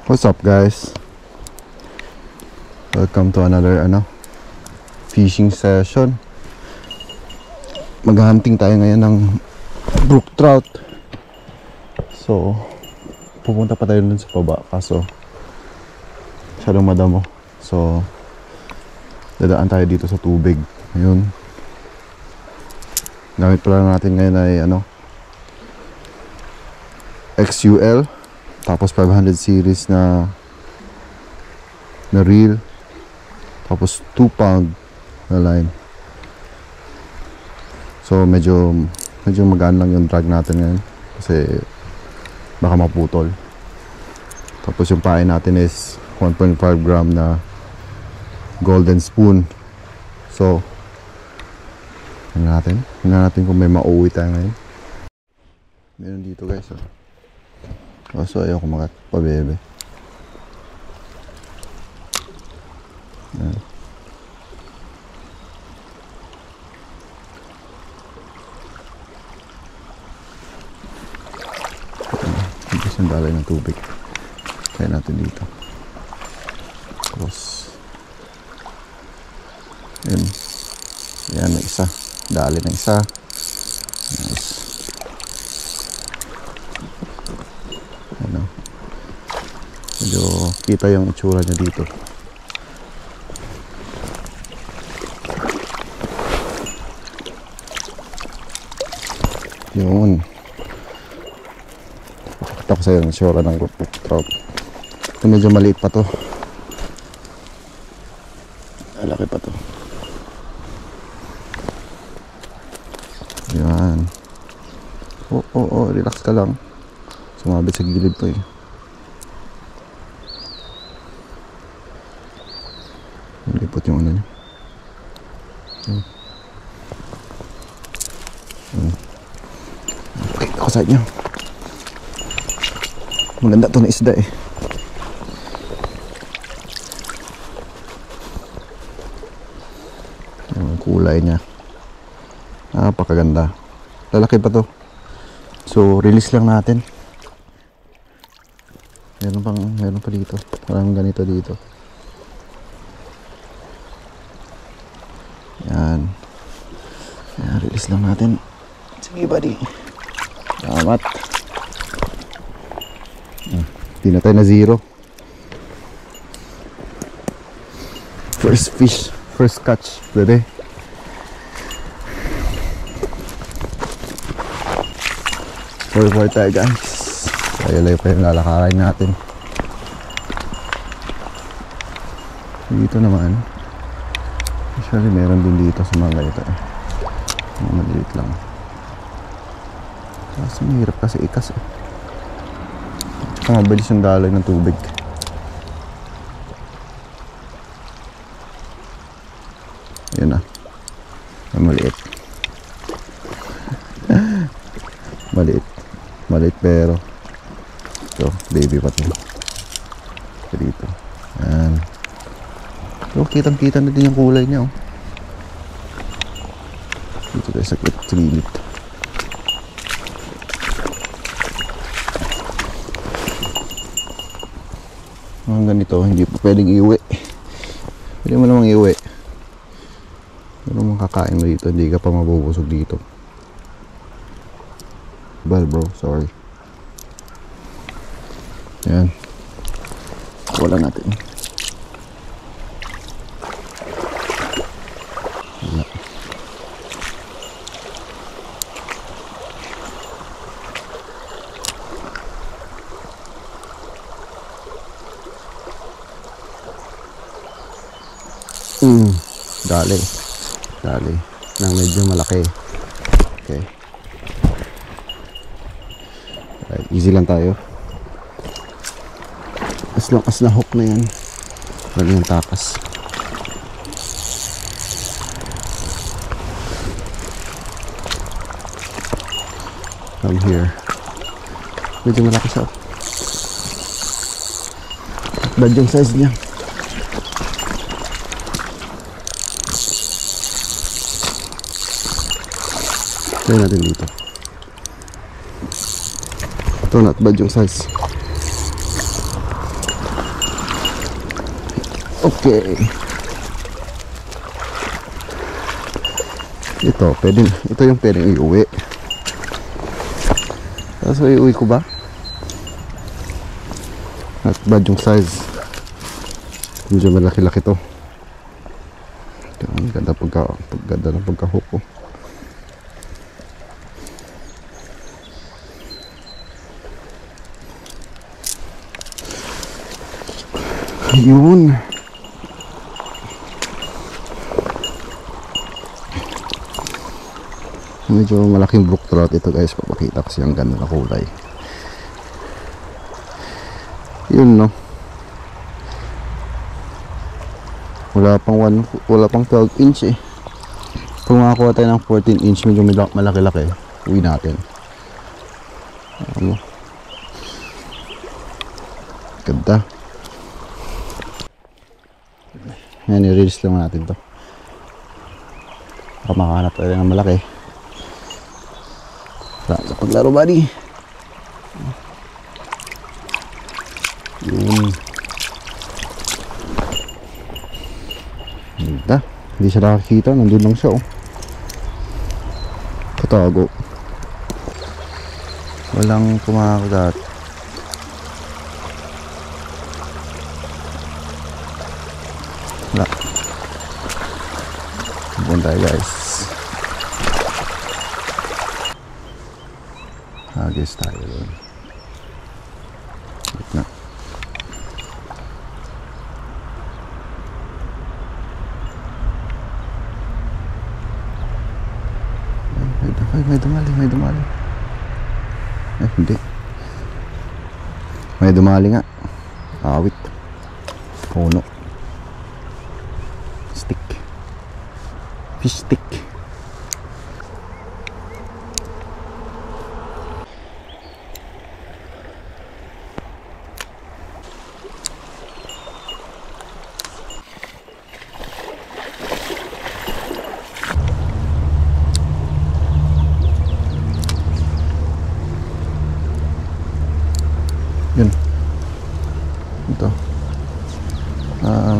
What's up guys? Welcome to another fishing session. Maghahunting tayo ngayon ng brook trout. So pupunta pa tayo dun sa baba kaso masyadong madamo. So dadaan tayo dito sa tubig. Ayun. Gamit pala natin ngayon ay XUL, tapos 500 series na reel, tapos 2 pound na line. So medyo magaan lang yung drag natin ngayon kasi baka maputol. Tapos yung pain natin is 1.5 gram na golden spoon. So tingnan natin kung may mauwi tayo ngayon. Meron dito guys kaso ayaw kumagat pa bebe. Yan. Dito sandalay ng tubig. Kaya natin dito. Cross. Yan. Yan na isa. Dali na isa. Nice. Medyo kita yung itsura niya dito. Yun. Pakita ko sa'yo yung itsura ng brook trout. Ito medyo maliit pa to. Malaki pa to. Yan. Relax ka lang. Sumabit sa gilid to eh. Lipot yung niya. Pakita ko sa inyo. Maganda to na isda eh. Yung kulay niya. Napakaganda. Lalaki pa to. So release lang natin. Meron pa dito. Parang ganito dito. Yan. Release lang natin. Sige buddy. Salamat. Hindi na tayo na zero. First fish. First catch. Pwede. Forward tayo guys. Layo-layo pa yung lalakarin natin. Dito naman actually meron din dito sa mga ganito eh. Maliit lang. Kasi mahirap kasi ikas eh. Tsaka mabilis yung daloy ng tubig. Yun na. Maliit. Maliit pero ito, baby pa ito. Dito. Yan. So, kitang-kita na din yung kulay niya oh. Dito tayo sa gilid. Mga ganito, hindi pa pwedeng iuwi. Pwede mo namang iuwi. Pero makakain mo dito, hindi ka pa mabubusog dito. Bal bro, sorry. Yan. Wala natin. Wala. Dali. Nang medyo malaki. Okay. Right, easy lang tayo. As long as na-hook na yan. Wala yung takas. Come here. Medyo malaki siya. Bad yung size niya. Try natin dito. Ito not bad yung size. Okay. Ito yung pwedeng iuwi. Kaso iuwi ko ba? Not bad yung size. Medyo malaki-laki to. Ang ganda ng pagka-hook ko. Ayun. Medyo malaking brook trout ito guys. Papakita kasi ang ganda na kulay. Yun no. Wala pang 12 inch eh. Kung makakuha tayo ng 14 inch, medyo malaki-laki, uwi natin. Ganda. Yan, i-release lang natin to. Baka makahanap tayo ng malaki. Sa paglaro buddy. Yun. Ganda. Hindi siya nakakita, nandun lang siya oh. Katago. Walang kumakagat. Wala. Buwan tayo guys. Hagis tayo doon. Wait na. May dumali. Hindi. May dumali nga. Awit. Puno. Stick. Fish stick. Yun. Ito.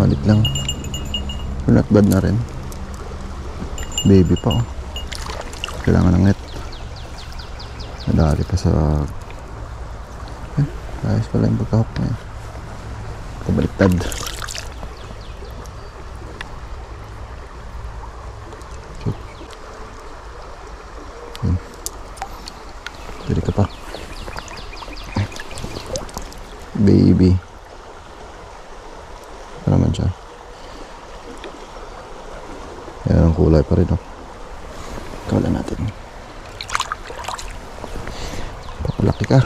Malit lang. Not bad na rin. Baby pa oh. Kailangan ng net. Nadali pa sa... ayos pala yung pagkahok na yun. Kabaliktad. Dali ka pa. Baby. Ano naman siya? Yan ang kulay pa rin oh. Kawalan natin. Papalaki ka.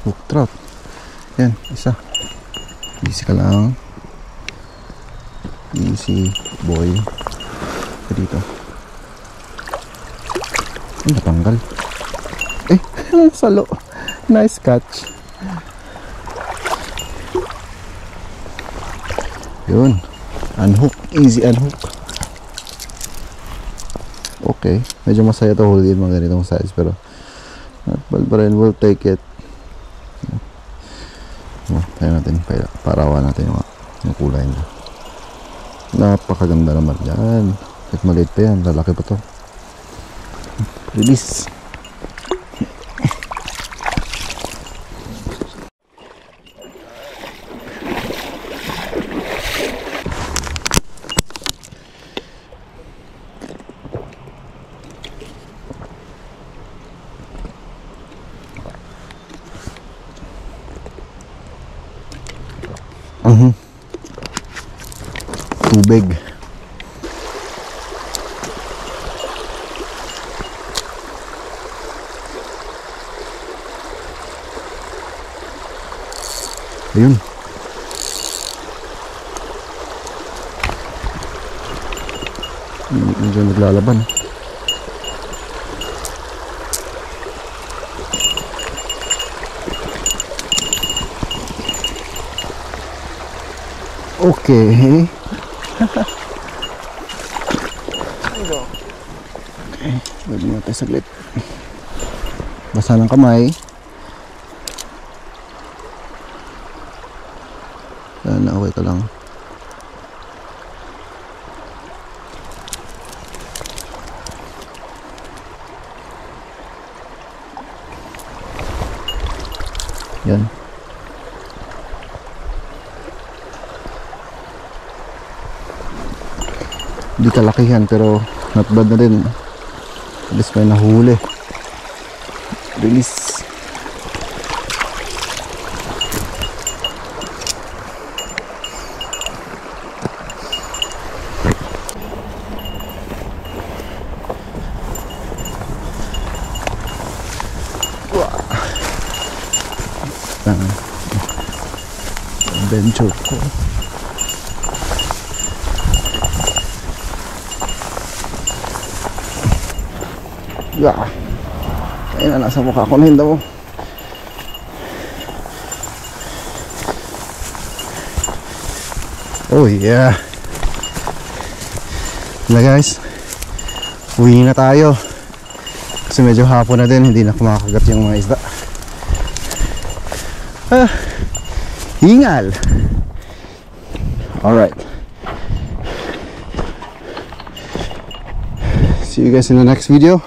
Hook trout. Yan, isa. Easy ka lang. Easy boy. Dito. Natanggal. Salo. Nice catch. Yun. Unhook. Easy unhook. Okay. Medyo masaya to huli mga ganitong size pero not bad pa rin. We'll take it. Tayo natin, parawan natin yung kulay niya. Napakaganda naman yan. Kahit maliit pa yan, lalaki pa to. Release. Tubig. Ayun. Medyo naglalaban. Okay. Okay, pwede mo tayo saglit. Basa ng kamay. Sana okay ka lang. Yan. Hindi kalakihan pero not bad na rin. At least may nahuli. Release. Adventure ko. Yeah. Ayun na, nasa mukha ko na hinda mo. Oh yeah. Na guys, uwi na tayo kasi medyo hapon na din, hindi na kumakagat yung mga isda. Hingal. Alright, see you guys in the next video.